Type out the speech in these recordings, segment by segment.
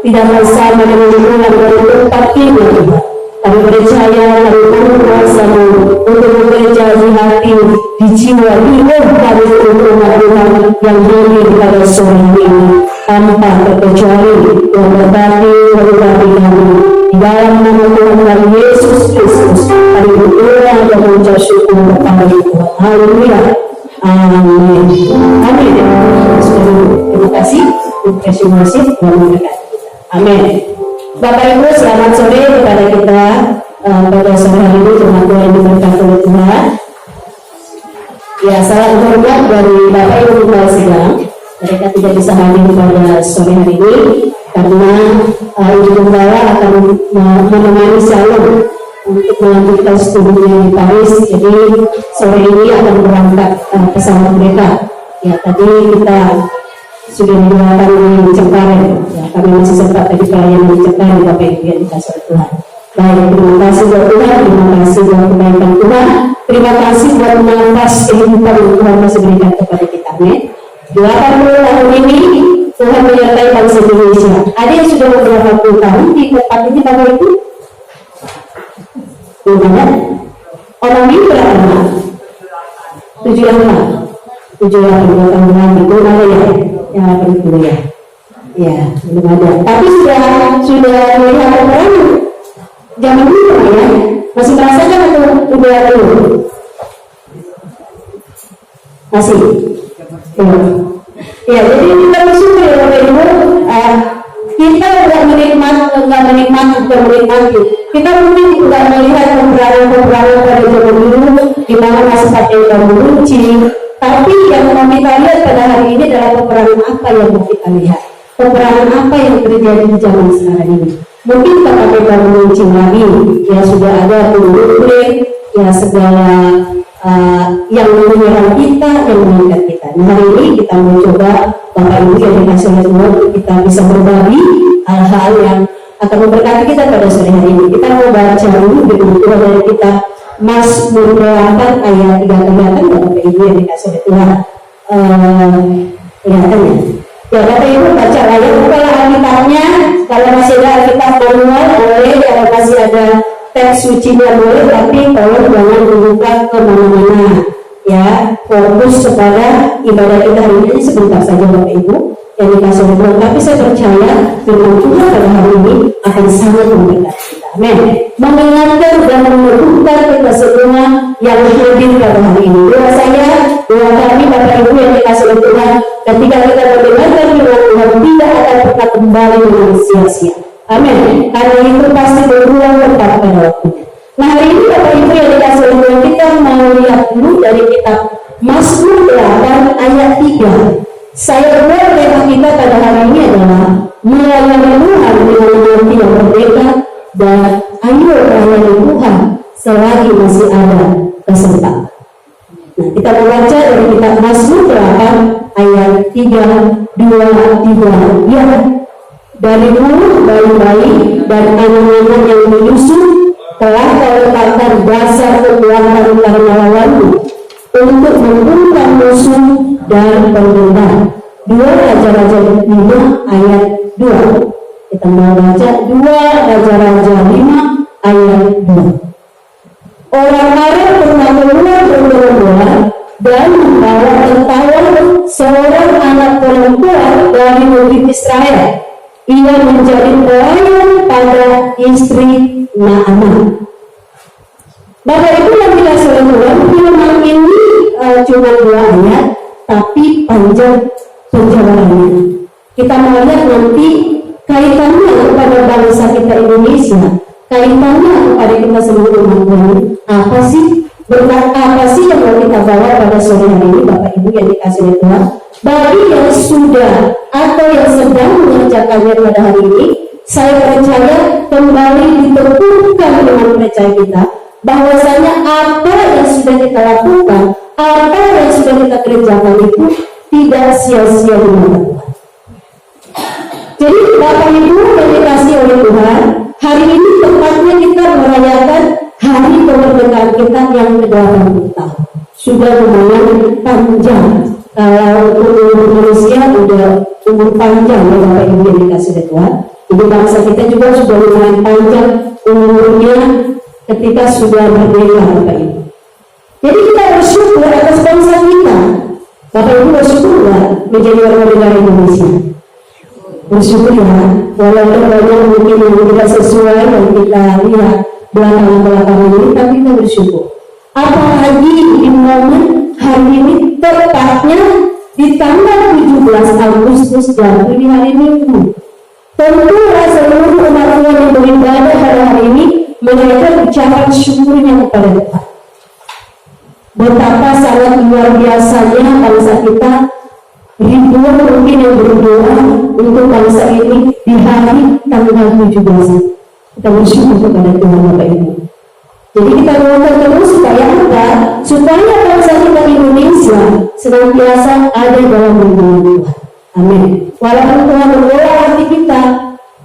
tidak bersama dengan lingkungan dari tempat tidur. Kami percaya kami berkuasa-Mu untuk bekerja di hati, di jiwa, di roh kami untuk umat-umat yang hadir pada sore ini. Tanpa terkecuali Tuhan berkati kami. Di dalam nama Tuhan kami Yesus Kristus, kami berdoa dan mengucap syukur kepada Tuhan. Haleluya. Amin. Amin. Terima kasih. Terima kasih dan berkat. Amin. Bapak Ibu, selamat sore kepada kita pada sore hari ini. Tuhan Tuhan diberkati oleh Tuhan. Ya, salam hormat dari Bapak Ibu Tunggal Sidang. Mereka tidak bisa hadir pada sore hari ini karena Ibu Tunggala akan menemani Shalom untuk melanjutkan studinya di Paris. Jadi sore ini akan berangkat pesawat mereka. Ya, tadi kita sudah mendoakan di Cengkareng. Ya, kami masih sempat tadi pelayanan di Cengkareng, Bapak Ibu yang dikasihi Tuhan. Baik, terima kasih buat Tuhan, terima kasih buat kebaikan Tuhan, terima kasih buat nafas kehidupan yang Tuhan masih berikan kepada kita. Amin. 80 tahun ini Tuhan menyertai bangsa Indonesia. Ada yang sudah beberapa puluh tahun di tempat ini, Bapak Ibu? Belum. Orang ini berapa lama? 7 tahun lagi. Belum ada ya? Yang akan itu ya? Ya, belum ada. Tapi sudah melihat peperangan zaman dulu ya? Masih merasakan atau udah dulu? Masih? Ya, jadi kita bersyukur ya Bapak Ibu. Kita tidak menikmati. Kita mungkin tidak melihat peperangan pada zaman dulu, di mana masih pakai bambu runcing. Tapi yang mau kita lihat pada hari ini adalah peperangan apa yang mau kita lihat. Peperangan apa yang terjadi di zaman sekarang ini. Mungkin kita pakai bambu runcing lagi, ya sudah ada nuklir, ya segala yang menyerang kita, yang meningkat kita. Nah, hari ini kita mencoba Bapak Ibu yang dikasih oleh Tuhan, kita bisa berbagi hal-hal yang akan memberkati kita pada sore hari ini. Kita mau baca dulu di Tuhan dari kita Mazmur 8 ayat 3 kelihatan Bapak Ibu yang dikasih oleh Tuhan. Kelihatannya. Ya Bapak Ibu baca ayat, bukalah Alkitabnya. Kalau masih ada Alkitab manual boleh, kalau masih ada teks sucinya boleh, tapi tolong jangan dibuka kemana-mana. Ya, fokus kepada ibadah kita hari ini sebentar saja Bapak Ibu yang dikasih oleh Tuhan. Tapi saya percaya firman Tuhan pada hari ini akan sangat memberkati kita. Amin. Mengingatkan dan meneguhkan kita semua yang hadir pada hari ini. Doa saya, doa kami Bapak Ibu yang dikasih oleh Tuhan, ketika kita mendengarkan firman Tuhan tidak akan pernah kembali dengan sia-sia. Amin. Karena itu pasti berulang tepat pada waktunya. Nah, hari ini Bapak Ibu yang dikasih oleh Tuhan, kita mau lihat dulu dari kitab Mazmur 8 ayat 3. Saya buat tema kita pada hari ini adalah melayani Tuhan dengan hati yang merdeka dan ayo melayani Tuhan selagi masih ada kesempatan. Nah, kita membaca dari kitab Mazmur 8 ayat 3, 2, 3. Ya, dari mulut bayi-bayi dan anak-anak yang menyusu telah kau letakkan dasar kekuatan karena lawanmu untuk membungkam musuh dan pemberontak. 2 Raja-Raja 5 ayat 2. Kita mau baca 2 Raja-Raja 5 ayat 2. Orang Arab pernah keluar bergerombolan dan membawa tertawan seorang anak perempuan dari negeri Israel. Ia menjadi pelayan pada istri Naaman. Bapak Ibu yang dikasih oleh Tuhan, firman ini cuma 2 ayat, tapi panjang penjelasannya. Kita melihat nanti kaitannya kepada bangsa kita Indonesia, kaitannya kepada kita seluruh umat Tuhan. Apa sih berkat apa sih yang mau kita bawa pada sore hari ini, Bapak Ibu yang dikasih oleh Tuhan? Bagi yang sudah atau yang sedang mengerjakannya pada hari ini, saya percaya kembali diteguhkan dengan percaya kita bahwasanya apa yang sudah kita lakukan, apa yang sudah kita kerjakan itu tidak sia-sia di mata Tuhan. Jadi Bapak Ibu yang dikasih oleh Tuhan, hari ini tempatnya kita merayakan hari kemerdekaan kita yang ke-80 tahun. Sudah lumayan panjang. Kalau untuk manusia udah umur panjang ya Bapak Ibu yang dikasih oleh Tuhan. Jadi bangsa kita juga sudah lumayan panjang umurnya ketika sudah merdeka Bapak Ibu. Jadi kita bersyukur atas bangsa kita. Bapak Ibu bersyukur nggak menjadi warga negara Indonesia? Bersyukur ya, walaupun banyak mungkin yang tidak sesuai yang kita lihat belakangan ini, tapi kita bersyukur. Apalagi di momen hari ini tepatnya di tanggal 17 Agustus jatuh di hari Minggu. Tentu seluruh umat Tuhan yang beribadah pada hari ini mereka ucapan syukurnya kepada Tuhan. Betapa sangat luar biasanya bangsa kita, ribuan mungkin yang berdoa untuk bangsa ini di hari tanggal 17. Kita bersyukur kepada Tuhan Bapak Ibu. Jadi kita doakan terus supaya apa? Supaya bangsa kita Indonesia senantiasa ada dalam lindungan Tuhan. Amin. Walaupun Tuhan membawa hati kita,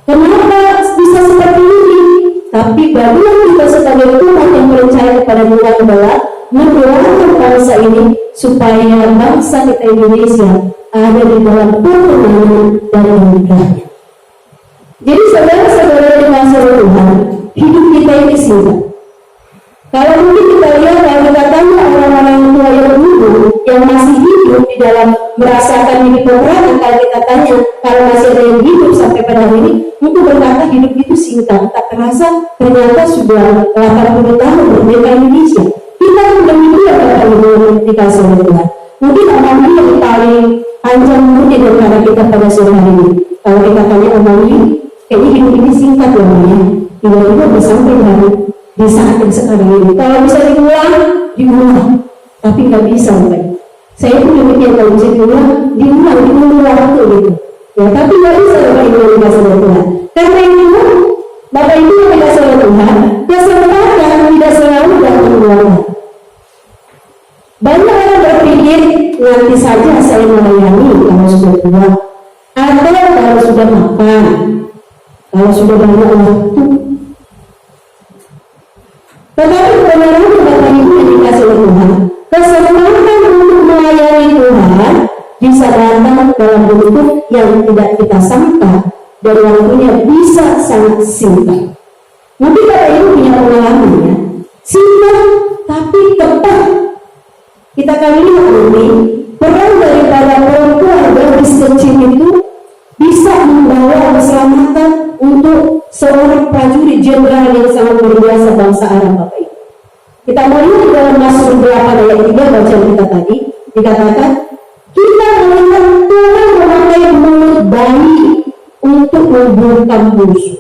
kenapa bisa seperti ini? Tapi bagian kita sebagai umat yang percaya kepada Tuhan adalah mendoakan bangsa ini supaya bangsa kita Indonesia ada di dalam perkenanan dan pernikahannya. Jadi saudara-saudara dikasih oleh Tuhan, hidup kita ini singkat. Kalau mungkin kita lihat kalau kita tanya orang-orang tua yang dulu yang masih hidup di dalam merasakan ini peperangan, kalau kita tanya kalau masih ada yang hidup sampai pada hari ini, mungkin berkata hidup itu singkat. Tak terasa ternyata sudah 80 tahun merdeka Indonesia. Kita sudah demikian Bapak Ibu yang dikasih oleh Tuhan. Mungkin orang yang paling panjang mungkin daripada kita pada sore hari ini. Kalau kita tanya orang ini, kayaknya hidup ini singkat ya namanya. Tiba-tiba bersampai hari di saat yang sekarang ini. Kalau bisa diulang, tapi nggak bisa Bapak. Saya pun demikian, kalau bisa diulang waktu gitu. Ya, tapi nggak bisa Bapak Ibu yang dikasih oleh Tuhan. Karena itu Bapak Ibu yang dikasih oleh Tuhan, kesempatan tidak selalu datang ulang. Banyak orang berpikir nanti saja saya melayani kalau sudah tua, atau kalau sudah mapan, kalau sudah banyak waktu. Tetapi benar-benar Bapak Ibu yang dikasih oleh Tuhan, kesempatan untuk melayani Tuhan bisa datang dalam bentuk yang tidak kita sangka dan waktunya bisa sangat singkat. Mungkin Bapak Ibu punya pengalaman ya, singkat tapi tepat. Kita kali ini peran daripada perempuan gadis kecil itu bisa membawa keselamatan untuk seorang prajurit jenderal yang sangat luar biasa bangsa Aram, Bapak Ibu. Kita mau lihat dalam Mazmur 8 ayat 3 bacaan kita tadi, dikatakan kita melihat Tuhan memakai mulut bayi untuk membungkam musuh.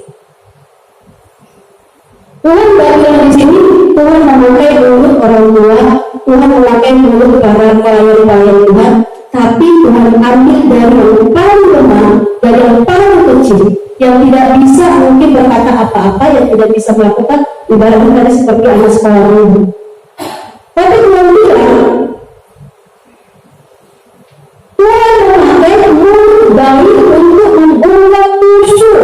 Tuhan bagian di sini, Tuhan memakai mulut orang tua, Tuhan memakai mulut para pelayan-pelayan Tuhan, tapi Tuhan ambil dari yang paling lemah, dari yang paling kecil, yang tidak bisa mungkin berkata apa-apa, yang tidak bisa melakukan ibaratnya seperti anak sekolah dulu. Tapi Tuhan bilang, Tuhan memakai mulut bayi untuk membungkam musuh.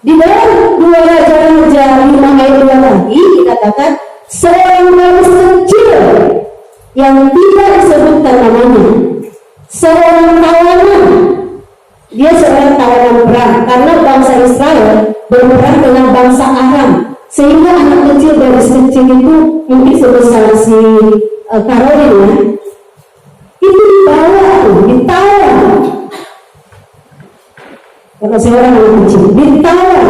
Di dalam 2 Raja-Raja 5 ayat 2 tadi dikatakan seorang gadis kecil yang tidak disebutkan namanya, seorang tawanan. Dia seorang tawanan perang karena bangsa Israel berperang dengan bangsa Aram, sehingga anak kecil gadis kecil itu mungkin sebesar si Karolin ya, itu dibawa tuh, ditawan. Karena seorang anak kecil ditawan.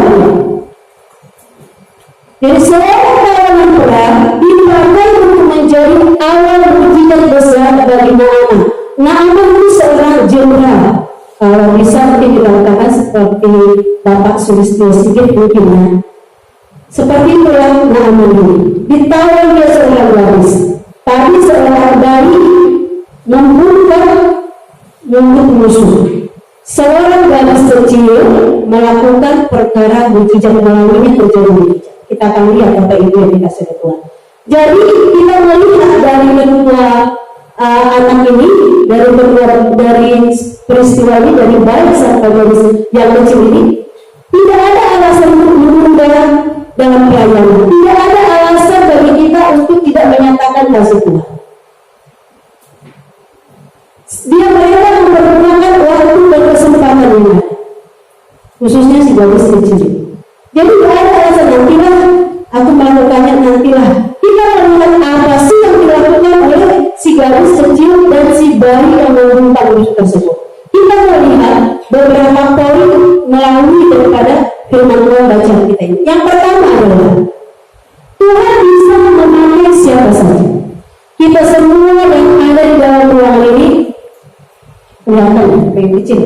Jadi seorang tawanan perang dipakai untuk menjadi awal mujizat besar bagi Naaman. Naaman itu seorang jenderal. Kalau bisa mungkin dikatakan seperti Bapak Sulistyo Sigit mungkin ya. Seperti itulah Naaman ini. Ditawan dia seorang gadis, tapi seorang bayi membuka mulut musuh. Seorang gadis kecil melakukan perkara mujizat, melaluinya terjadi mujizat. Kita akan lihat Bapak Ibu yang dikasih Tuhan. Jadi kita melihat dari kedua anak ini, dari peristiwa ini, dari bayi sampai gadis yang kecil ini, tidak ada alasan untuk menunda dalam pelayanan. Tidak ada alasan bagi kita untuk tidak menyatakan kasih Tuhan. Dia mereka mempergunakan waktu dan kesempatan ini, khususnya si gadis kecil. Jadi tidak ada alasan nantilah aku melakukannya, nantilah. Kita melihat apa sih yang dilakukan oleh si gadis kecil dan si bayi yang membungkam musuh tersebut. Kita melihat beberapa poin melalui daripada firman Tuhan bacaan kita ini. Yang pertama adalah Tuhan bisa memakai siapa saja. Kita semua yang ada di dalam ruangan ini kelihatan kayak kecil.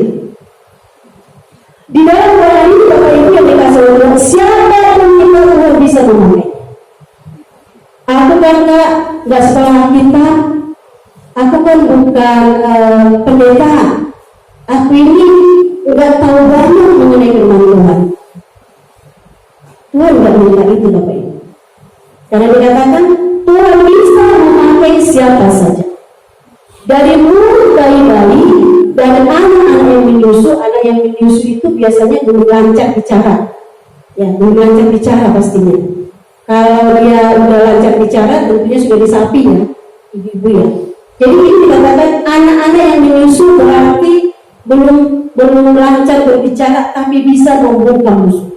Di dalam ruangan ini Bapak Ibu yang dikasih Tuhan, siapa pun kita Tuhan bisa memakai. Aku kan nggak sekolah kita, aku kan bukan pendeta, aku ini nggak tahu banyak mengenai firman Tuhan. Tuhan nggak minta itu Bapak Ibu. Karena dikatakan Tuhan bisa memakai siapa saja. Dari mulut bayi-bayi dan anak-anak yang menyusu. Anak yang menyusu itu biasanya belum lancar bicara. Ya, belum lancar bicara pastinya. Kalau dia udah lancar bicara, tentunya sudah disapi ya, ibu-ibu ya. Jadi ini dikatakan anak-anak yang menyusu berarti belum lancar berbicara, tapi bisa membungkam musuh.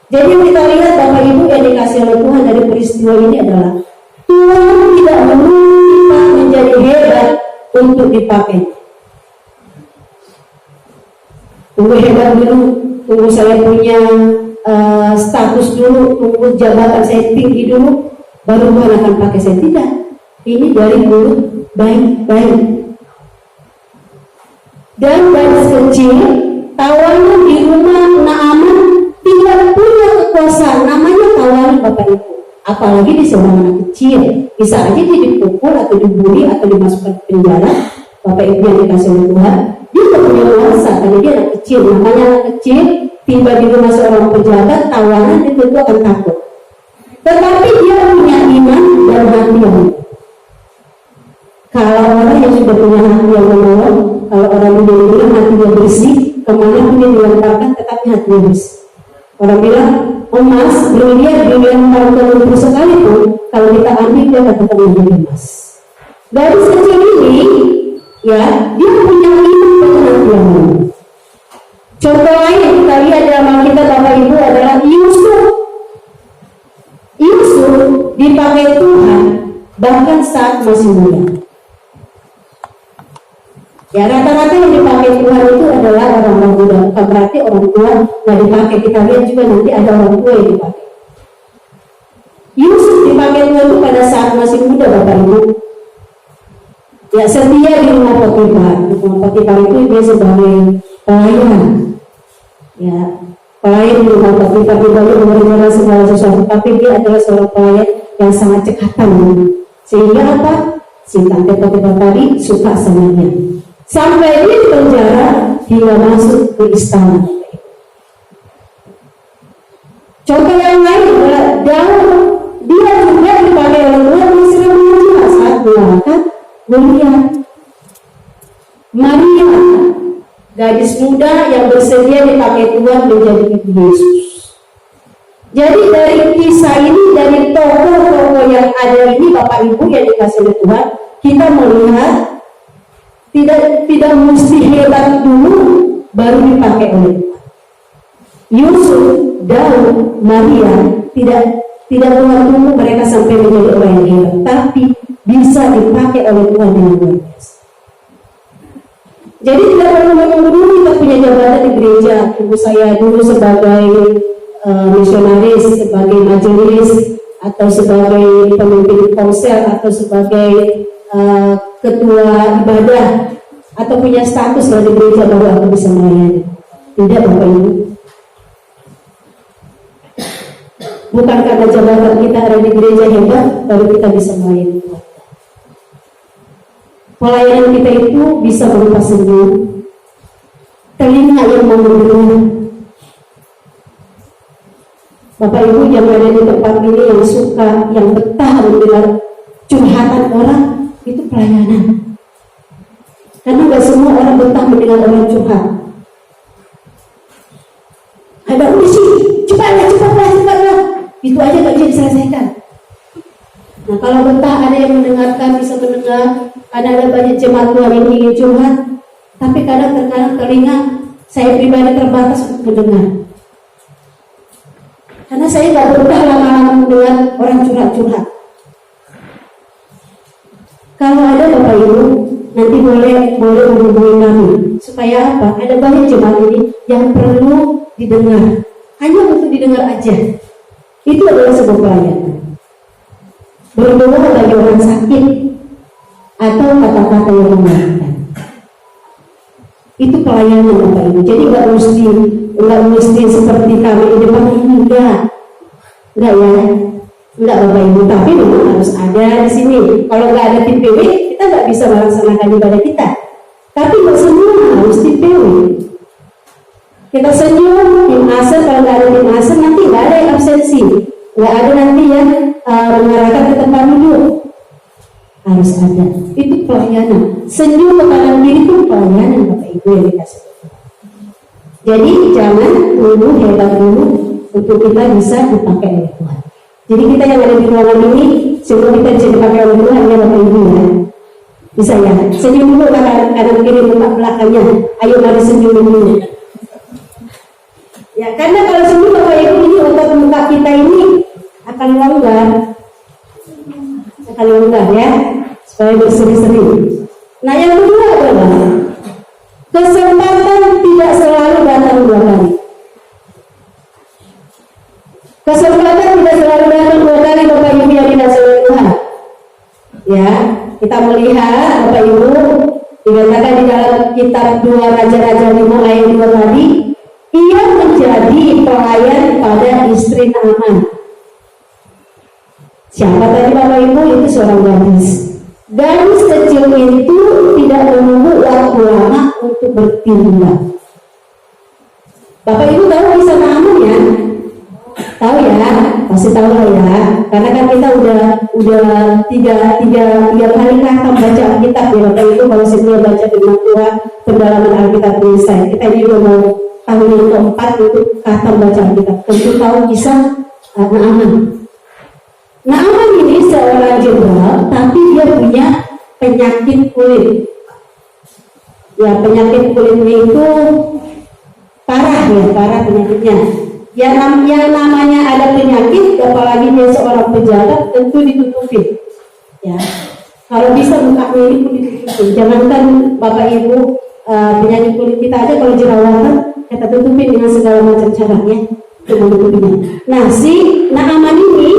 Jadi kita lihat Bapak Ibu yang dikasih oleh Tuhan dari peristiwa ini adalah Tuhan tidak menunggu kita menjadi hebat untuk dipakai. Tunggu hebat dulu, tunggu saya punya status dulu, tunggu jabatan saya tinggi dulu, baru Tuhan akan pakai saya. Tidak, ini dari mulut baik-baik. Dan gadis kecil, tawanan di rumah Naaman tidak punya kekuasaan, namanya tawanan Bapak Ibu. Apalagi di seorang anak kecil, bisa aja dia dipukul atau dibully atau dimasukkan ke penjara. Bapak Ibu yang dikasih oleh Tuhan, dia tidak punya kuasa karena dia anak kecil. Namanya anak kecil, tiba di rumah seorang pejabat, tawanan dia tentu akan takut. Tetapi dia punya iman dan hati yang baik. Kalau orang yang sudah punya hati yang menolong, kalau orang yang bilang hatinya bersih, kemana pun dia dilemparkan, tetapi hatinya bersih. Orang bilang emas, brilian paling sekalipun, kalau kita ambil dia akan tetap menjadi emas. Gadis kecil ini, ya, dia punya iman dan hati yang baik. Contoh lain yang kita lihat dalam Alkitab Bapak Ibu adalah Yusuf. Yusuf dipakai Tuhan bahkan saat masih muda. Ya rata-rata yang dipakai Tuhan itu adalah orang muda, bukan berarti orang tua nggak dipakai. Kita lihat juga nanti ada orang tua yang dipakai. Yusuf dipakai Tuhan itu pada saat masih muda, Bapak Ibu. Ya setia di rumah Potifar. Di rumah Potifar itu dia sebagai pelayan. Ya pelayan di rumah Potifar, dia banyak memberikan segala sesuatu, tapi dia adalah seorang pelayan yang sangat cekatan. Sehingga apa? Si tante Potifar tadi suka sama dia. Sampai dia di penjara hingga masuk ke istana. Contoh yang lain adalah Daud, dia juga dipakai oleh Tuhan di Sri saat melakukan Goliat. Maria, gadis muda yang bersedia dipakai Tuhan menjadi ibu Yesus. Jadi dari kisah ini, dari tokoh-tokoh yang ada ini, Bapak Ibu yang dikasih oleh Tuhan, kita melihat tidak mesti hebat dulu baru dipakai oleh Tuhan. Yusuf, Daud, Maria tidak Tuhan tunggu mereka sampai menjadi orang yang hebat, tapi bisa dipakai oleh Tuhan dengan luar biasa. Jadi tidak perlu menunggu dulu kita punya jabatan di gereja. Ibu saya dulu sebagai misionaris, sebagai majelis, atau sebagai pemimpin konsel, atau sebagai ketua ibadah, atau punya status dari gereja baru aku bisa melayani. Tidak, Bapak Ibu. Bukan karena jabatan kita ada di gereja hebat baru kita bisa melayani Tuhan. Pelayanan kita itu bisa berupa senyum, telinga yang mendengar. Bapak Ibu yang ada di tempat ini yang suka, yang betah mendengar curhatan orang, itu pelayanan. Karena gak semua orang betah mendengar orang curhat. Ada udah sih, cepatlah. Itu aja gak bisa diselesaikan. Nah kalau betah ada yang mendengarkan, bisa mendengar. Karena ada banyak jemaat Tuhan yang ingin curhat, tapi kadang-kadang telinga saya pribadi terbatas untuk mendengar. Karena saya gak betah lama-lama mendengar orang curhat-curhat. Kalau ada Bapak Ibu, nanti boleh menghubungi kami. Supaya apa? Ada banyak jemaat ini yang perlu didengar. Hanya untuk didengar aja. Itu adalah sebuah pelayanan. Berdoa bagi orang sakit atau kata-kata yang menguatkan. Itu pelayanan Bapak Ibu. Jadi nggak mesti seperti kami di depan ini, enggak ya, enggak Bapak Ibu. Tapi memang harus ada di sini. Kalau nggak ada tim PW, kita nggak bisa melaksanakan ibadah kita. Tapi nggak semua harus tim PW. Kita senyum, tim asal, kalau nggak ada tim asal nanti nggak ada yang absensi, nggak ada nanti yang mengarahkan ke tempat duduk. Harus ada. Itu pelayanan. Senyum ke kanan kiri itu pelayanan Bapak Ibu yang dikasih. Jadi jangan dulu hebat dulu untuk kita bisa dipakai oleh Tuhan. Jadi kita yang ada di ruangan ini, sebelum kita bisa dipakai oleh Tuhan ya Bapak Ibu ya. Bisa ya. Senyum dulu kanan kiri muka belakangnya. Ayo mari senyum dulu. Ya karena kalau senyum Bapak Ibu ini otot muka kita ini akan longgar ya, supaya berseri-seri. Nah yang kedua adalah kesempatan tidak selalu datang dua kali. Kesempatan tidak selalu datang dua kali Bapak Ibu yang dikasihi oleh Tuhan. Ya, kita melihat Bapak Ibu dikatakan di dalam kitab 2 Raja-Raja 5 ayat 2 tadi, ia menjadi pelayan pada istri Naaman. Siapa tadi Bapak Ibu? Itu seorang gadis. Gadis kecil itu tidak menunggu waktu lama untuk bertindak. Bapak Ibu tahu kisah Naaman ya? Tahu ya? Pasti tahu lah ya. Karena kan kita udah tiga kali khatam baca Alkitab ya Bapak Ibu. Kalau saya baca firman Tuhan pendalaman Alkitab ini kita juga mau tahun yang keempat itu khatam baca Alkitab. Tentu tahu kisah Naaman. Naaman ini seorang jenderal, tapi dia punya penyakit kulit. Ya penyakit kulitnya itu parah penyakitnya. Yang namanya ada penyakit, apalagi dia seorang pejabat, tentu ditutupin. Ya, Kalau bisa mukanya ini kulit itu, jangankan Bapak Ibu penyakit kulit kita aja kalau jerawatan kita tutupin dengan segala macam caranya untuk menutupinya. Nah, si Naaman ini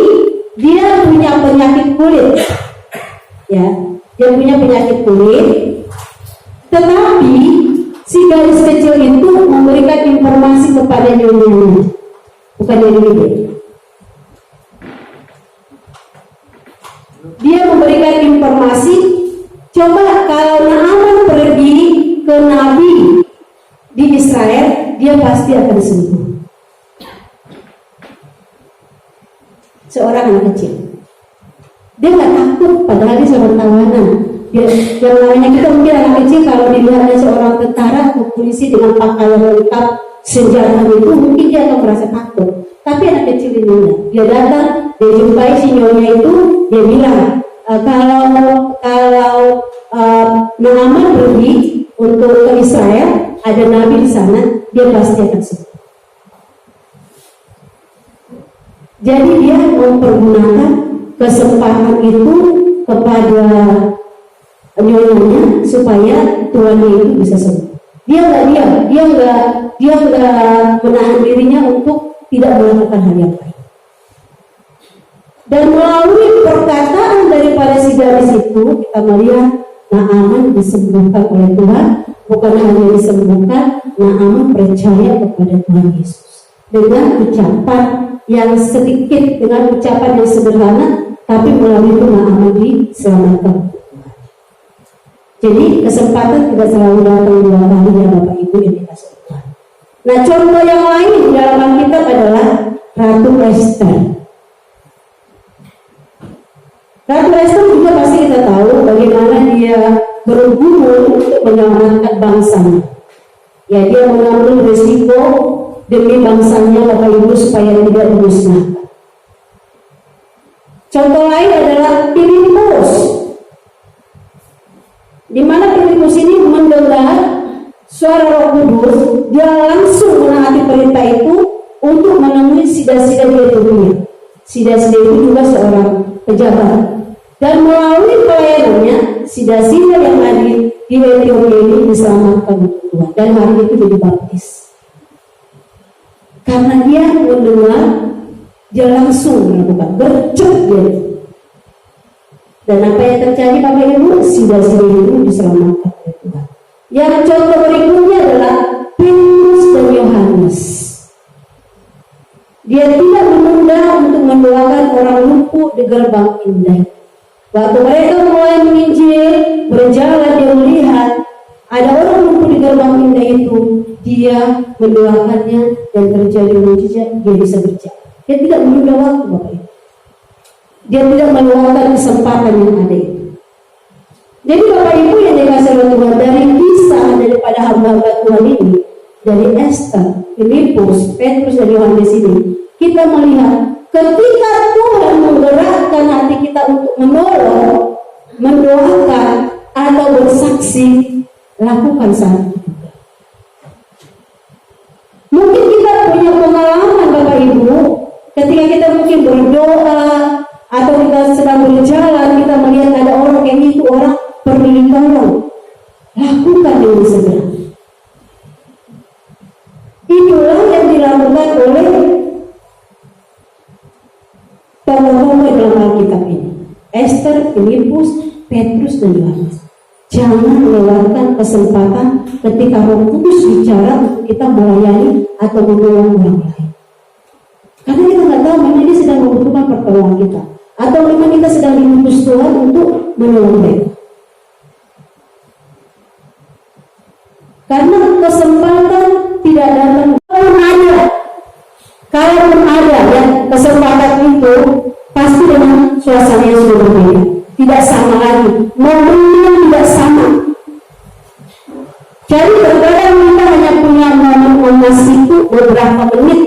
dia punya penyakit kulit, ya, dia punya penyakit kulit, tetapi si gadis kecil itu memberikan informasi kepada nyonyanya, bukan dia. Dia memberikan informasi, coba kalau Naaman pergi ke Nabi di Israel, dia pasti akan sembuh. Seorang anak kecil, dia nggak takut, padahal dia seorang tawanan. Yang namanya kita mungkin anak kecil kalau dilihat ada seorang tentara atau polisi dengan pakaian lengkap senjata itu, mungkin dia akan merasa takut. Tapi anak kecil ini, dia datang, dia jumpai si nyonya itu, dia bilang, kalau Naaman pergi untuk ke Israel, ada nabi di sana, dia pasti akan sembuh. Jadi dia mempergunakan kesempatan itu kepada nyonyanya supaya tuannya itu bisa sembuh. Dia nggak menahan dirinya untuk tidak melakukan hal yang baik. Dan melalui perkataan daripada si gadis itu, kita melihat Naaman disembuhkan oleh Tuhan. Bukan hanya disembuhkan, Naaman percaya kepada Tuhan Yesus dengan ucapan yang sedikit, dengan ucapan yang sederhana, tapi melalui itu Naaman diselamatkan. Jadi kesempatan tidak selalu datang dua kali ya Bapak Ibu yang dikasih Tuhan. Nah, contoh yang lain di dalam Alkitab adalah Ratu Esther. Ratu Esther juga pasti kita tahu bagaimana dia bergumul untuk menyelamatkan bangsanya. Ya, dia mengambil risiko demi bangsanya Bapak Ibu supaya tidak dimusnahkan. Contoh lain adalah Filipus, di mana Filipus ini mendengar suara Roh Kudus, dia langsung menaati perintah itu untuk menemui sida-sida di Etiopia. Sida-sida itu juga seorang pejabat. Dan melalui pelayanannya, sida-sida yang hadir di Etiopia ini diselamatkan oleh Tuhan. Dan hari itu dibaptis. Karena dia mendengar, dia langsung melakukan, bercuk dia. Dan apa yang terjadi Bapak Ibu? Sida-sida itu diselamatkan oleh Tuhan. Yang contoh berikutnya adalah Petrus dan Yohanes. Dia tidak menunda untuk mendoakan orang lumpuh di gerbang indah. Waktu mereka mulai menginjil, berjalan, dia melihat ada orang lumpuh di gerbang indah itu, dia mendoakannya dan terjadi mujizat, dia bisa berjalan. Dia tidak menunda waktu Bapak Ibu. Dia tidak meluangkan kesempatan yang ada itu. Jadi Bapak Ibu yang dikasih oleh Tuhan, dari kisah daripada hamba-hamba Tuhan ini, dari Esther, Filipus, Petrus dan Yohanes ini, kita melihat ketika Tuhan menggerakkan hati kita untuk menolong, mendoakan atau bersaksi, lakukan saat itu. Mungkin kita punya pengalaman Bapak Ibu, ketika kita mungkin berdoa atau kita sedang berjalan, kita melihat ada orang kayak itu, orang perlu ditolong, lakukan dengan segera. Itulah yang dilakukan oleh tokoh-tokoh dalam Alkitab ini, Esther, Filipus, Petrus dan Yohanes. Jangan melewatkan kesempatan ketika Roh Kudus bicara untuk kita melayani atau menolong orang lain. Karena kita nggak tahu memang dia sedang membutuhkan pertolongan kita, atau memang kita sedang diutus Tuhan untuk menolong mereka. Karena kesempatan tidak datang. Kalaupun ada ya kesempatan itu, pasti dengan suasana yang sudah berbeda, tidak sama lagi, momennya tidak sama. Jadi terkadang kita hanya punya momen emas itu beberapa menit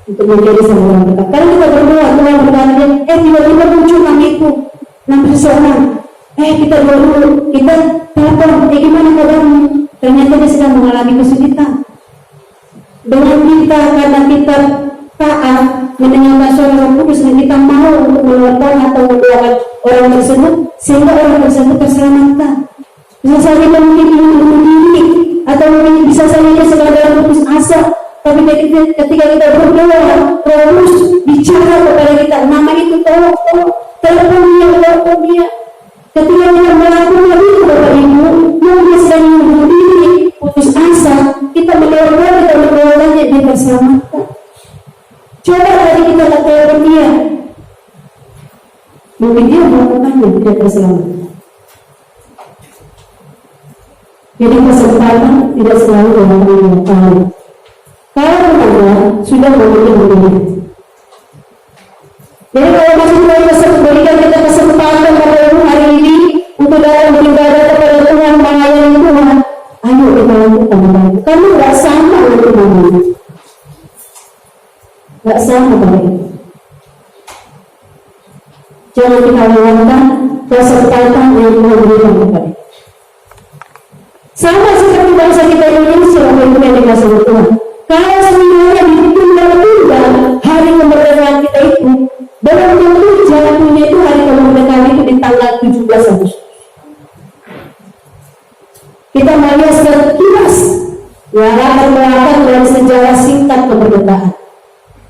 untuk menjadi seorang kita. Kalau kita berdoa, Tuhan berkata, tiba-tiba muncul nama itu, nama seseorang. Kita dulu, kita telepon, gimana kabarmu? Ternyata dia sedang mengalami kesulitan. Dengan kita, karena kita taat mendengarkan suara Roh Kudus dan kita mau untuk menolong atau mendoakan orang tersebut sehingga orang tersebut terselamatkan. Bisa saja mungkin ingin bunuh diri atau mungkin bisa saja sedang dalam putus asa, tapi ketika kita berdoa terus bicara kepada kita, nama itu tolong telepon dia. Ketika kita melakukan itu Bapak Ibu, mungkin sedang bunuh diri, putus asa, kita mendoakannya dia terselamatkan. Coba tadi kita telepon dia, mungkin dia melakukannya tidak terselamatkan. Jadi kesempatan tidak selalu dalam yang tahu. Kalau Anda sudah memiliki begini. Jadi kalau masih berikan kita kesempatan pada hari ini untuk dalam beribadah kepada Tuhan, melayani Tuhan, ayo kita lakukan. Karena nggak sama untuk namanya. Nggak sama Bapak. Jangan kita lewatkan kesempatan yang Tuhan berikan kepada kita. Sama seperti bangsa kita Indonesia yang dikasih Tuhan. Kalau sebenarnya ditunda-tunda hari kemerdekaan kita itu, belum tentu jatuhnya itu hari kemerdekaan itu di tanggal 17 Agustus. Kita melihat sekilas latar belakang dari sejarah singkat kemerdekaan.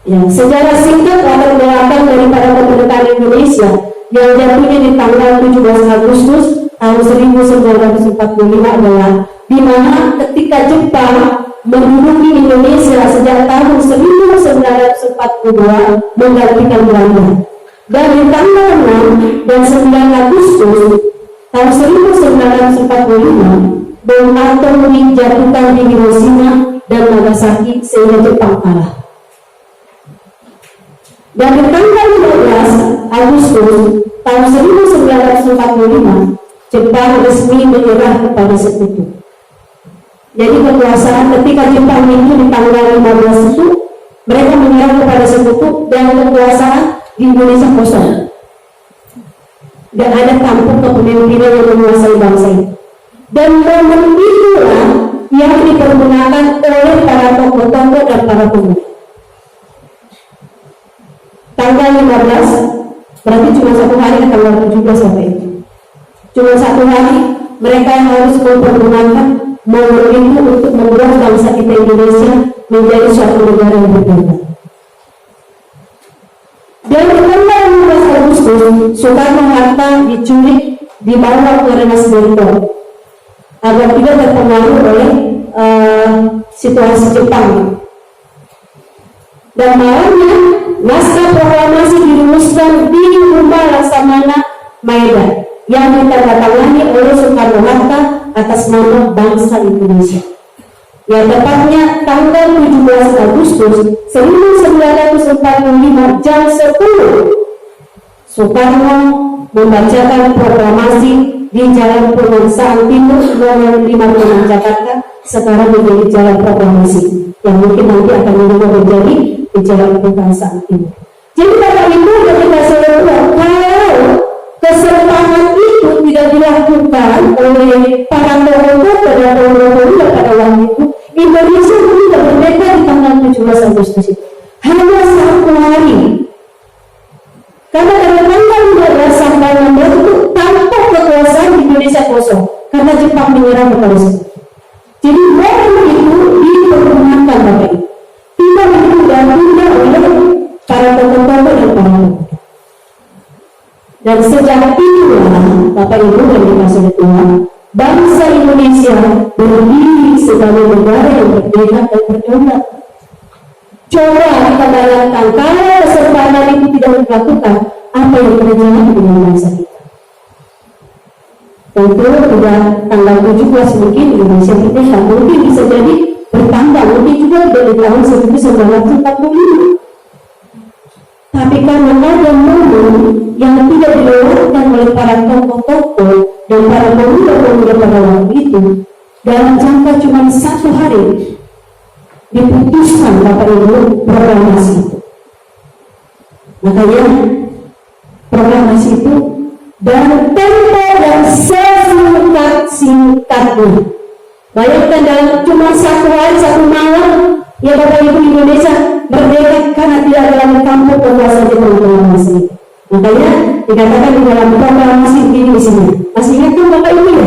Ya, sejarah singkat latar belakang daripada kemerdekaan Indonesia yang jatuhnya di tanggal 17 Agustus tahun 1945 adalah di mana ketika Jepang menduduki Indonesia sejak tahun 1942 menggantikan Belanda. Dan di tanggal 6 dan 9 Agustus tahun 1945 bom atom dijatuhkan di Hiroshima dan Nagasaki sehingga Jepang kalah. Dan di tanggal 15 Agustus tahun 1945 Jepang resmi menyerah kepada sekutu. Jadi kekuasaan ketika Jepang itu di tanggal 15 itu mereka menyerah kepada sekutu dan kekuasaan di Indonesia kosong. Dan ada kampung kepemimpinan yang menguasai bangsa itu. Dan momen itulah yang dipergunakan oleh para tokoh-tokoh dan para pemuda. Tanggal 15 berarti cuma satu hari ke tanggal 17 sampai itu. Cuma satu hari mereka yang harus mempergunakan momen itu untuk membuat bangsa kita Indonesia menjadi suatu negara yang berbeda. Dan tanggal 15 Agustus Soekarno-Hatta diculik dibawa ke Rengas Dengklok agar tidak terpengaruh oleh situasi Jepang. Dan malamnya naskah proklamasi dirumuskan di Rumah Laksamana Maeda yang ditandatangani oleh Soekarno-Hatta atas nama bangsa Indonesia. Yang tepatnya tanggal 17 Agustus 1945 jam 10 Soekarno membacakan proklamasi di Jalan Pegangsaan Timur nomor 5 Jakarta, sekarang menjadi Jalan Proklamasi yang mungkin nanti akan berubah menjadi di Jalan Pegangsaan Timur. Jadi Bapak Ibu ketika saya bilang kalau kesempatan itu tidak dilakukan oleh para tokoh dan tokoh pada waktu itu, Indonesia tidak merdeka di tanggal 17 Agustus itu. Hanya satu hari. Karena dari tanggal 12 sampai 16 itu tanpa kekuasaan di Indonesia kosong. Karena Jepang menyerang kepada sekutu. Jadi momen itu dipergunakan Bapak Ibu. Tidak ditunda-tunda oleh para tokoh-tokoh dan para tokoh. Dan sejak itulah Bapak Ibu dan dikasih Tuhan, bangsa Indonesia berdiri sebagai negara yang merdeka dan berdaulat. Coba kita bayangkan kalau kesempatan itu tidak dilakukan, apa yang terjadi dengan bangsa kita? Tentu tidak tanggal 17 mungkin Indonesia kita mungkin bisa jadi bertambah, mungkin juga dari tahun 1945. Tapi karena ada momen yang tidak dilewatkan oleh para tokoh-tokoh dan para pemuda-pemuda pada waktu itu, dalam jangka cuma satu hari diputuskan Bapak Ibu proklamasi itu. Makanya proklamasi itu dan tempo dan sesingkat-singkatnya. Bayangkan dalam cuma satu hari, satu malam, ya Bapak Ibu Indonesia merdeka karena tidak ada lagi kampung kekuasaan di proklamasi. Makanya dikatakan di dalam proklamasi ini di sini. Masih ingat kan Bapak Ibu ya?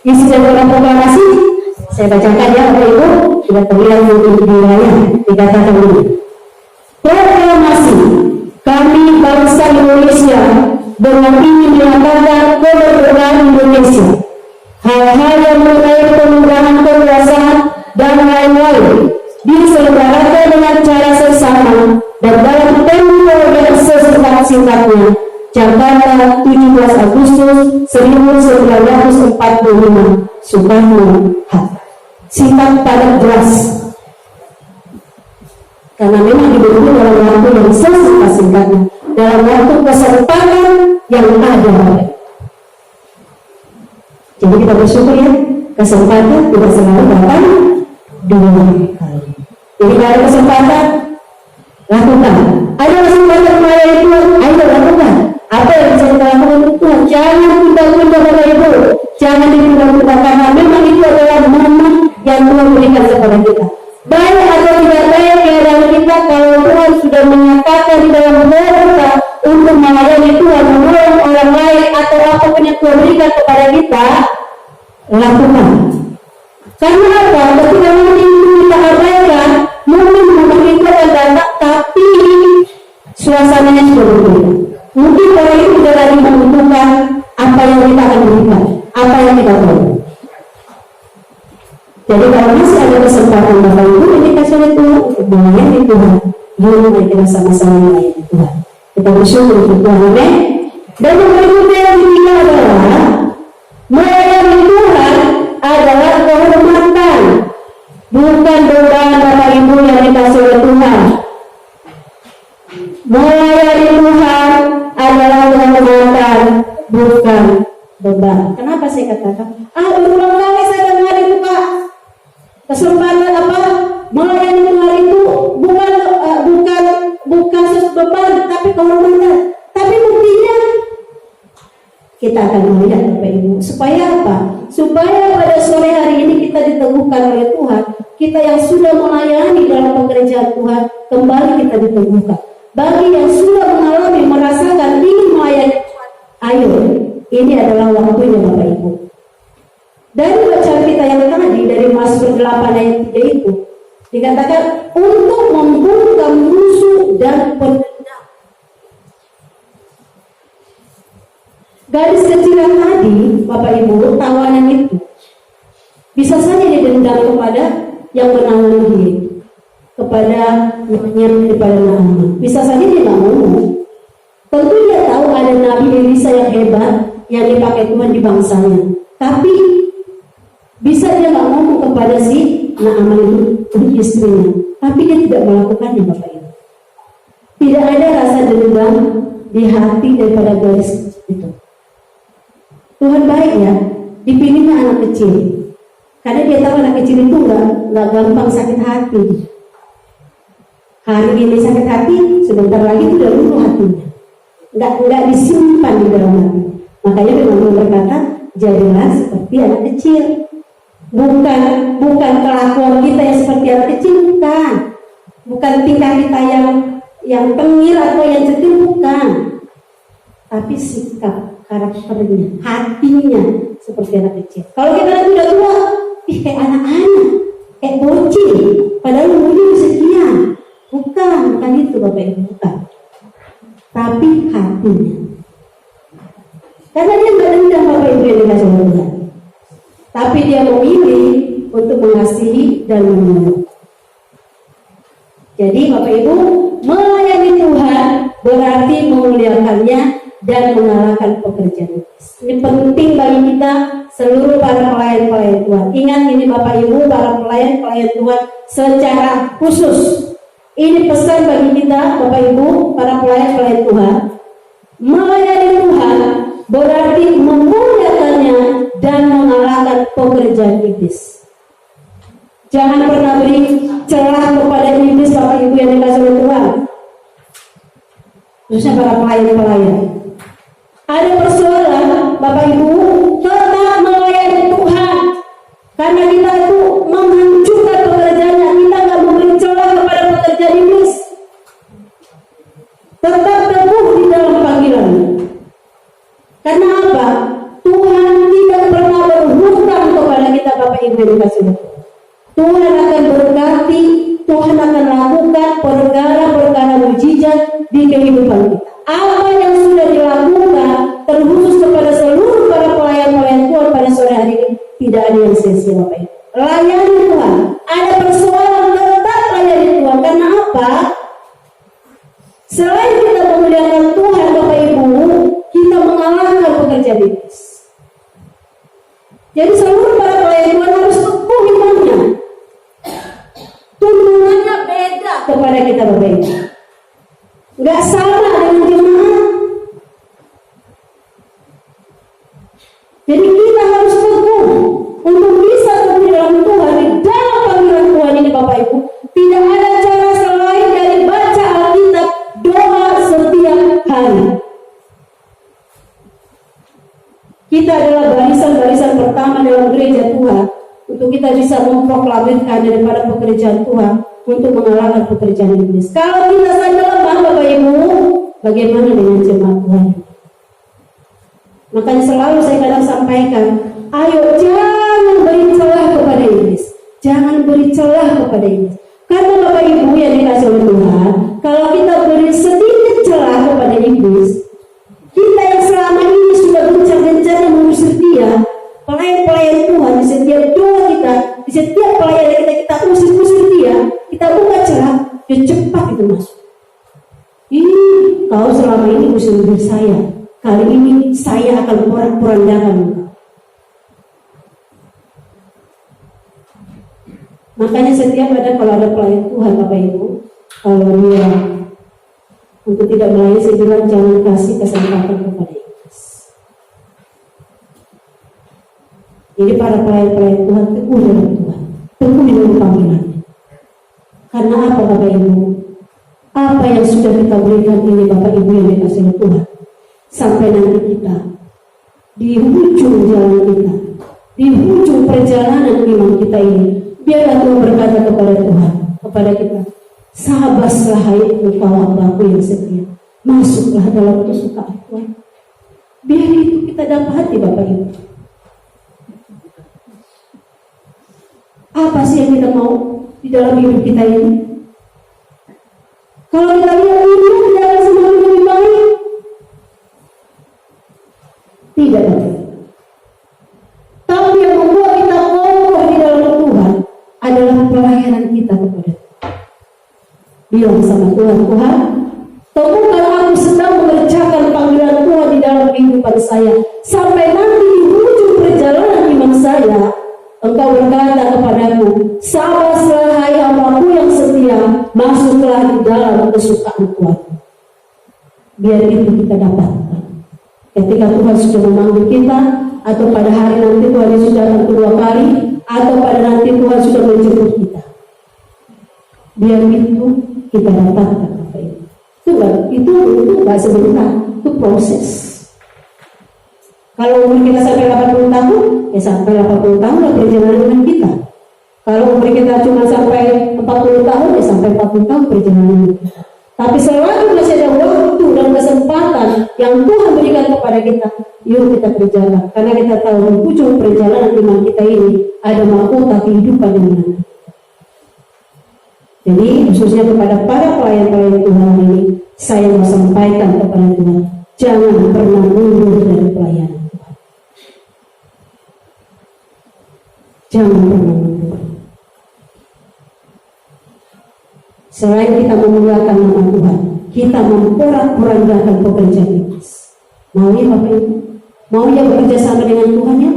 Isi dalam proklamasi saya bacakan ya Bapak Ibu, sudah terlihat di layar. Dikatakan ini. Proklamasi kami bangsa Indonesia dengan ingin menyatakan kemerdekaan Indonesia. Hal-hal yang mengenai penggunaan kekuasaan dan lain-lain diselenggarakan dengan cara seksama dan dalam tempo yang sesingkat-singkatnya. Jakarta, 17 Agustus 1945. Soekarno-Hatta. Singkat padat jelas. Karena memang dibentuk dalam waktu yang sesingkat-singkatnya, dalam waktu kesempatan yang ada. Jadi kita bersyukur ya, kesempatan tidak selalu datang dua kali. Jadi kalau ada kesempatan, lakukan. Ada kesempatan melayani Tuhan, ayo lakukan. Apa yang bisa kita lakukan untuk Tuhan? Jangan tunda-tunda Bapak Ibu, jangan ditunda-tunda, karena memang itu adalah momen yang Tuhan berikan kepada kita. Baik atau tidak baik di dalam kita, kalau Tuhan sudah menyatakan di dalam doa kita untuk melayani Tuhan, menolong orang lain atau apapun yang Tuhan berikan kepada kita, lakukan. Karena apa? Ketika nanti kita abaikan, mungkin itu akan datang, tapi suasananya sudah berbeda. Mungkin orang itu tidak lagi membutuhkan apa yang kita akan berikan, apa yang kita tahu. Jadi kalau masih ada kesempatan Bapak Ibu, ini kasih oleh Tuhan untuk melayani Tuhan. Yuk kita sama-sama melayani Tuhan. Kita bersyukur untuk Tuhan. Amin. Dan yang berikutnya yang ketiga adalah melayani Tuhan adalah kehormatan, bukan beban Bapak Ibu yang dikasih oleh Tuhan. Melayani Tuhan adalah kehormatan, bukan beban. Kenapa saya katakan? Berulang kali saya dengar itu Pak. Kesempatan apa? Melayani Tuhan itu bukan beban, tapi kehormatan. Tapi buktinya kita akan melihat Bapak Ibu. Supaya apa? Supaya pada sore hari ini kita diteguhkan oleh Tuhan. Kita yang sudah melayani dalam pekerjaan Tuhan, kembali kita diteguhkan. Bagi yang sudah mengalami, merasakan ingin melayani Tuhan, ayo, ini adalah waktunya Bapak Ibu. Dari bacaan kita yang tadi, dari Mazmur 8 ayat 3 itu, dikatakan untuk membungkam musuh dan pendendam. Garis kecil yang tadi, Bapak Ibu, tawanan itu bisa saja didendam kepada yang menangani dia, kepada daripada Naaman. Bisa saja dia nggak ngomong. Tentu dia tahu ada Nabi Elisa yang hebat yang dipakai Tuhan di bangsanya. Tapi bisa dia nggak ngomong kepada si Naaman itu istrinya. Tapi dia tidak melakukannya Bapak Ibu. Tidak ada rasa dendam di hati daripada garis itu. Tuhan baik ya, dipilihnya anak kecil. Karena dia tahu anak kecil itu nggak gampang sakit hati. Hari ini sakit hati, sebentar lagi itu udah runtuh hatinya. Nggak disimpan di dalam hati. Makanya memang Tuhan berkata, jadilah seperti anak kecil. Bukan kelakuan kita yang seperti anak kecil, bukan tingkah kita yang tengil atau yang cetil, bukan. Tapi sikap, karakternya, hatinya seperti anak kecil. Kalau kita nanti udah tua, kayak anak-anak, kayak bocil, padahal umurnya sekian. Bukan itu Bapak Ibu, bukan. Tapi hatinya. Karena dia nggak dendam Bapak Ibu yang dikasih oleh Tuhan. Tapi dia memilih untuk mengasihi dan menolong. Jadi Bapak Ibu, melayani Tuhan berarti memuliakannya dan mengalahkan pekerjaan. Ini penting bagi kita seluruh para pelayan-pelayan Tuhan. Ingat ini Bapak Ibu, para pelayan-pelayan Tuhan secara khusus. Ini pesan bagi kita Bapak Ibu, para pelayan-pelayan Tuhan. Melayani Tuhan berarti memuliakannya dan mengalahkan pekerjaan iblis. Jangan pernah beri celah kepada iblis Bapak Ibu yang dikasih oleh Tuhan. Khususnya para pelayan-pelayan. Ada persoalan Bapak Ibu, tetap melayani Tuhan. Karena kita itu menghancurkan pekerjaannya, kita nggak memberi celah kepada pekerjaan iblis. Tetap teguh di dalam panggilan panggilannya. Karena apa? Tuhan tidak pernah berhutang kepada kita, Bapak Ibu yang dikasihi Tuhan. Tuhan akan berkati, Tuhan akan lakukan perkara-perkara mujizat di kehidupan kita. Apa yang sudah dilakukan terkhusus kepada seluruh para pelayan-pelayan Tuhan pada sore hari ini, tidak ada yang sia-sia, Bapak Ibu. Layani Tuhan. Ada persoalan, tetap layani Tuhan. Karena apa? Selain kita memuliakan Tuhan, Bapak Ibu, kita mengalahkan pekerjaan iblis. Jadi seluruh para pelayan Tuhan harus teguh imannya. Tuntunannya beda kepada kita, Bapak Ibu. Enggak sama dengan jemaat. Jadi kita harus teguh untuk bisa teguh dalam Tuhan, di dalam panggilan Tuhan ini, Bapak Ibu. Tidak ada cara selain dari baca Alkitab, doa setiap hari. Kita adalah barisan-barisan pertama dalam gereja Tuhan untuk kita bisa memproklamirkan daripada pekerjaan Tuhan untuk mengalahkan pekerjaan iblis. Kalau kita saja lemah, Bapak Ibu, bagaimana dengan jemaat Tuhan? Makanya selalu saya kadang sampaikan, ayo jangan beri celah kepada iblis. Jangan beri celah kepada iblis. Karena Bapak Ibu yang dikasih oleh Tuhan, kalau kita beri sedikit celah kepada iblis, kita yang selama ini sudah gencar-gencarnya mengusir dia, pelayan-pelayan Tuhan, di setiap doa kita, di setiap pelayanan kita usir dia, kita buka celah, dia cepat itu masuk. Ini kau selama ini usir saya, kali ini saya akan porak-porandakan. Makanya setiap kalau ada pelayan Tuhan, Bapak Ibu, kalau dia untuk tidak melayani, saya bilang jangan kasih kesempatan kepada iblis. Jadi para pelayan-pelayan Tuhan teguh dalam Tuhan, teguh dalam panggilannya. Karena apa, Bapak Ibu? Apa yang sudah kita berikan ini, Bapak Ibu yang dikasihi Tuhan, sampai nanti kita di ujung jalan kita, di ujung perjalanan iman kita ini, biarlah Tuhan berkata kepada Tuhan, kepada kita, sahabaslah hai engkau hambaku yang setia, masuklah dalam kesukaan Tuhan. Biar itu kita dapati, Bapak Ibu. Apa sih yang kita mau di dalam hidup kita ini? Kalau kita lihat hidup tidak akan semakin lebih baik, tidak, Bapak Ibu. Tapi yang membuat kita kokoh di dalam Tuhan adalah pelayanan kita kepada Tuhan. Bilang sama Tuhan, Tuhan, temukan aku sedang mengerjakan panggilan Tuhan di dalam kehidupan saya. Sampai nanti di ujung perjalanan iman saya, Engkau berkata kepadaku, sabarlah hai hambaku yang setia, masuklah di dalam kesukaan Tuhan. Biar itu kita dapatkan. Ketika Tuhan sudah memanggil kita, atau pada hari nanti Tuhan Yesus datang kedua kali, atau pada nanti Tuhan sudah menjemput kita. Biar itu kita dapatkan, Bapak Ibu. Itu nggak sebentar, itu proses. Kalau umur kita sampai 80 tahun, ya sampai 80 tahun lah perjalanan dengan kita. Kalau umur kita cuma sampai 40 tahun, ya sampai 40 tahun perjalanan kita. Tapi selama masih ada waktu dan kesempatan yang Tuhan berikan kepada kita, yuk kita berjalan. Karena kita tahu di ujung perjalanan iman kita ini ada mahkota kehidupan yang menanti. Jadi khususnya kepada para pelayan-pelayan Tuhan ini, saya mau sampaikan kepada Tuhan, jangan pernah mundur dari pelayanan Tuhan. Jangan pernah mundur. Selain kita memuliakan nama Tuhan, kita memporak-porandakan pekerjaan iblis. Mau ya Bapak Ibu? Mau ya bekerja sama dengan Tuhan ya?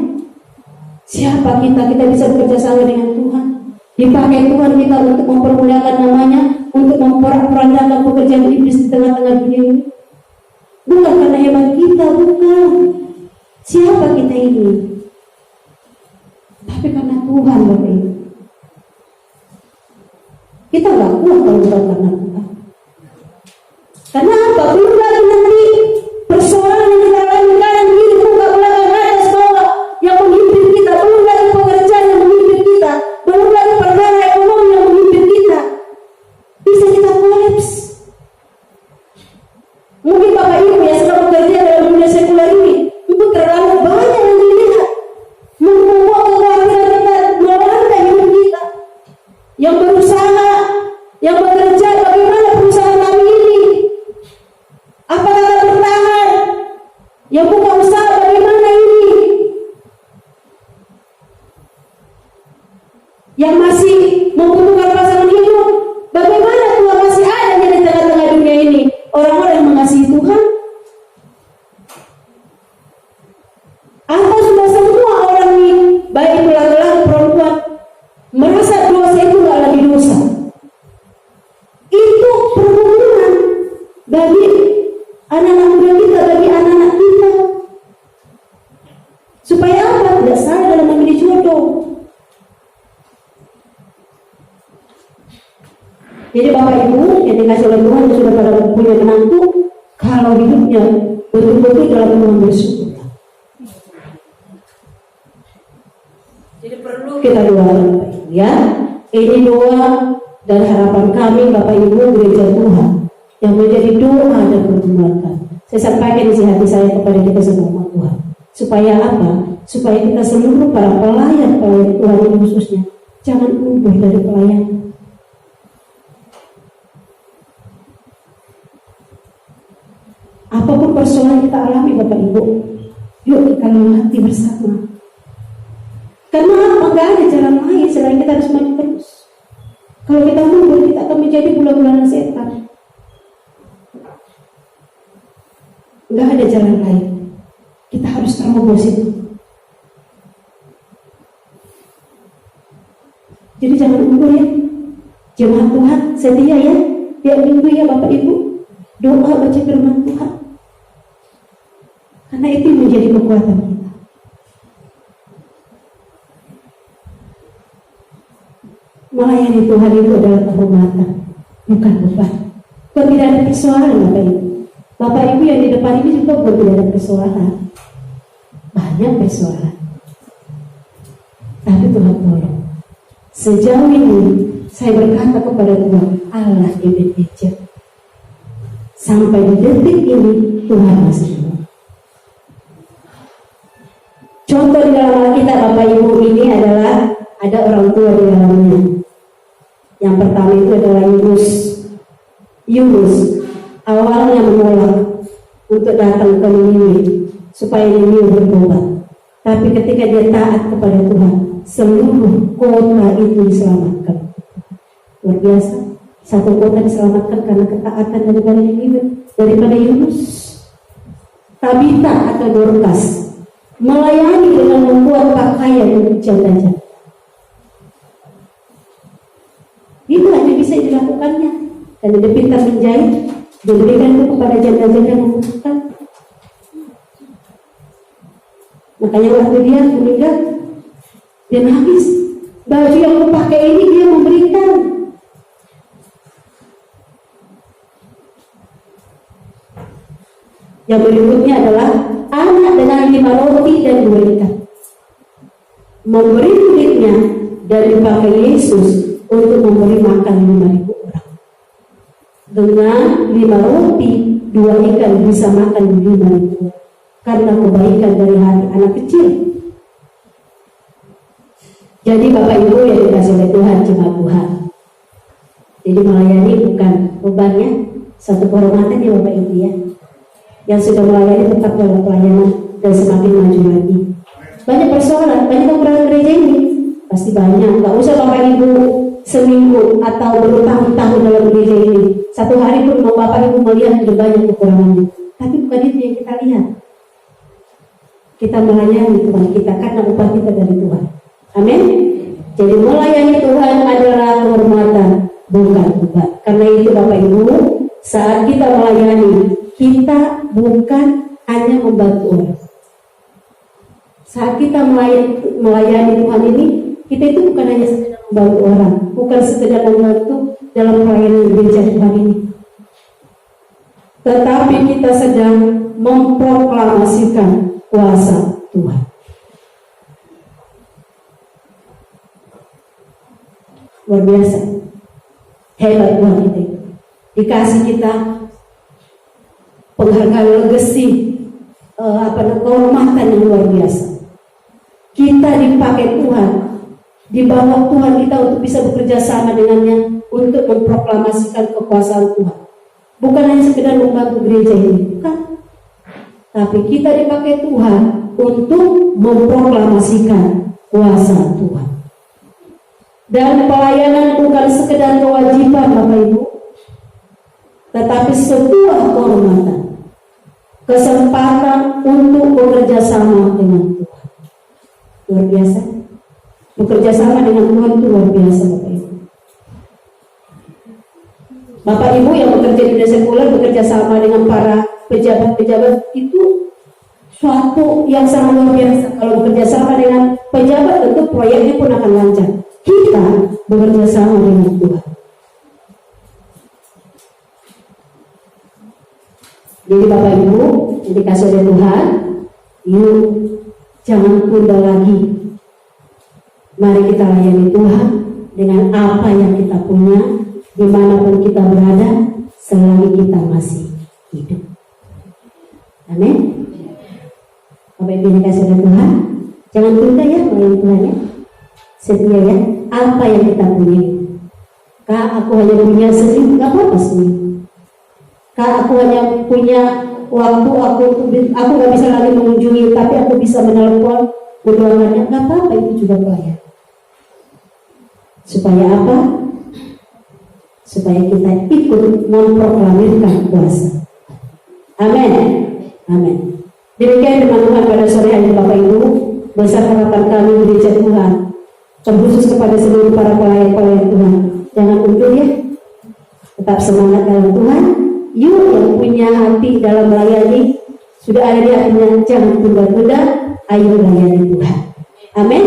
Siapa kita? Kita bisa bekerja sama dengan Tuhan. Dipakai Tuhan kita untuk mempermuliakan namanya, untuk memporak-porandakan pekerjaan iblis di tengah-tengah dunia ini. Bukan karena hebat kita, bukan. Siapa kita ini? Tapi karena Tuhan, Bapak Ibu. Kita gak kuat kalau bukan karena Tuhan. Karena apa? Belum lagi nanti persoalan yang kita alami kanan kiri, buka belakang atas bawah yang menghimpit kita. Belum lagi pekerjaan yang menghimpit kita. Belum lagi perkara ekonomi yang menghimpit kita. Bisa kita kolaps. Mungkin Bapak Ibu ya sedang Yang buka usaha bagaimana ini? Yang masih membutuhkan pasangan hidup, bagaimana Tuhan masih ada di tengah-tengah dunia ini? Orang-orang yang mengasihi Tuhan, atau sudah semua orang ini, baik laki-laki perempuan, merasa dosa itu gak lagi dosa? Itu perhubungan bagi anak-anak muda kita, bagi anak-anak kita, supaya apa? Tidak salah dalam memilih jodoh. Jadi Bapak Ibu yang dikasih oleh Tuhan yang sudah pada punya menantu, kalau hidupnya betul-betul dalam mengambil syukur, jadi perlu kita doa, ya. Ini doa dan harapan kami Bapak Ibu gereja Tuhan yang menjadi doa dan pertemuan kami. Saya sampaikan isi hati saya kepada kita semua Tuhan, supaya apa? Supaya kita seluruh para pelayan Tuhan ini khususnya jangan ubah dari pelayanan. Apapun persoalan kita alami Bapak Ibu, yuk kita lewati bersama. Karena apa? Gak ada jalan lain selain kita harus maju terus. Kalau kita mundur, kita akan menjadi bulan-bulanan setan. Gak ada jalan lain. Kita harus terobos itu. Jadi jangan mundur ya. Jemaat Tuhan setia ya. Tiap minggu ya Bapak Ibu, doa baca firman Tuhan. Karena itu menjadi kekuatan kita. Melayani Tuhan itu adalah kehormatan, bukan beban. Bukan tidak ada persoalan Bapak Ibu. Bapak Ibu yang di depan ini juga bukan tidak ada persoalan. Banyak persoalan. Tapi Tuhan tolong. Sejauh ini saya berkata kepada Tuhan, Allah Ebenezer. Sampai di detik ini Tuhan masih mau. Contoh di dalam Alkitab Bapak Ibu ini adalah ada orang tua di dalamnya. Yang pertama itu adalah Yunus awalnya menolak untuk datang ke Niniwe supaya Niniwe bertobat. Tapi ketika dia taat kepada Tuhan, seluruh kota itu diselamatkan. Luar biasa. Satu kota diselamatkan karena ketaatan daripada Niniwe, daripada Yunus. Tabita atau Dorcas melayani dengan membuat pakaian untuk janda-janda. Itu hanya bisa dilakukannya. Dan dia pintar menjahit, diberikan itu kepada janda-janda yang membutuhkan. Makanya waktu dia meninggal, dia nangis. Baju yang aku pakai ini dia memberikan. Yang berikutnya adalah anak dengan 5 roti dan 2 ikan. Memberi duitnya dan dipakai Yesus untuk memberi makan 5.000 orang. Dengan 5 roti, 2 ikan bisa makan 5.000 orang. Karena kebaikan dari hati anak kecil. Jadi Bapak Ibu yang dikasih oleh Tuhan, jemaat Tuhan. Jadi melayani bukan bebannya, satu kehormatan ya Bapak Ibu ya. Yang sudah melayani tetap dalam pelayanan dan semakin maju lagi. Banyak persoalan, banyak kekurangan gereja ini. Pasti banyak, gak usah Bapak Ibu seminggu atau bertahun-tahun dalam gereja ini. Satu hari pun Bapak Ibu melihat ada banyak kekurangannya. Tapi bukan itu yang kita lihat. Kita melayani Tuhan kita karena upah kita dari Tuhan. Amin. Jadi melayani Tuhan adalah kehormatan, bukan beban. Karena itu Bapak Ibu, saat kita melayani, kita bukan hanya membantu orang. Saat kita melayani Tuhan ini, kita itu bukan hanya sekedar membantu orang, bukan sekedar membantu dalam pelayanan gereja Tuhan ini. Tetapi kita sedang memproklamasikan kuasa Tuhan. Luar biasa. Hebat Tuhan kita. Dikasih kita penghargaan legacy, kehormatan yang luar biasa. Kita dipakai Tuhan, dibawa Tuhan kita untuk bisa bekerja sama dengannya untuk memproklamasikan kekuasaan Tuhan. Bukan hanya sekedar membantu gereja ini, bukan. tapi kita dipakai Tuhan untuk memproklamasikan kuasa Tuhan. Dan pelayanan bukan sekedar kewajiban Bapak Ibu, tetapi sebuah kehormatan, kesempatan untuk bekerja sama dengan Tuhan. Luar biasa. Bekerja sama dengan Tuhan itu luar biasa Bapak Ibu. Bapak Ibu yang bekerja di dunia sekuler, bekerja sama dengan para pejabat-pejabat, itu suatu yang sangat luar biasa. Kalau bekerja sama dengan pejabat, tentu proyeknya pun akan lancar. Kita bekerja sama dengan Tuhan. Jadi Bapak Ibu yang dikasih oleh Tuhan, yuk jangan tunda lagi. Mari kita layani Tuhan dengan apa yang kita punya, dimanapun kita berada, selagi kita masih hidup. Amin. Bapak Ibu yang dikasih oleh Tuhan, jangan tunda ya melayani Tuhan ya. Setia ya, apa yang kita punya. Kak, aku hanya punya seni, nggak apa-apa seni. Kak, aku hanya punya waktu, aku nggak bisa lagi mengunjungi, tapi aku bisa menelpon, berdoanya, nggak apa-apa, itu juga pelayan. Supaya apa? Supaya kita ikut memproklamirkan kuasa. Amin. Amin. Demikian teman-teman pada sore hari Bapak Ibu, besar harapan kami di gereja Tuhan, terkhusus kepada seluruh para pelayan-pelayan Tuhan. Jangan undur ya, tetap semangat dalam Tuhan. Yuk yang punya hati dalam melayani, sudah ada di hatinya, jangan tunda-tunda, ayo layani Tuhan. Amin.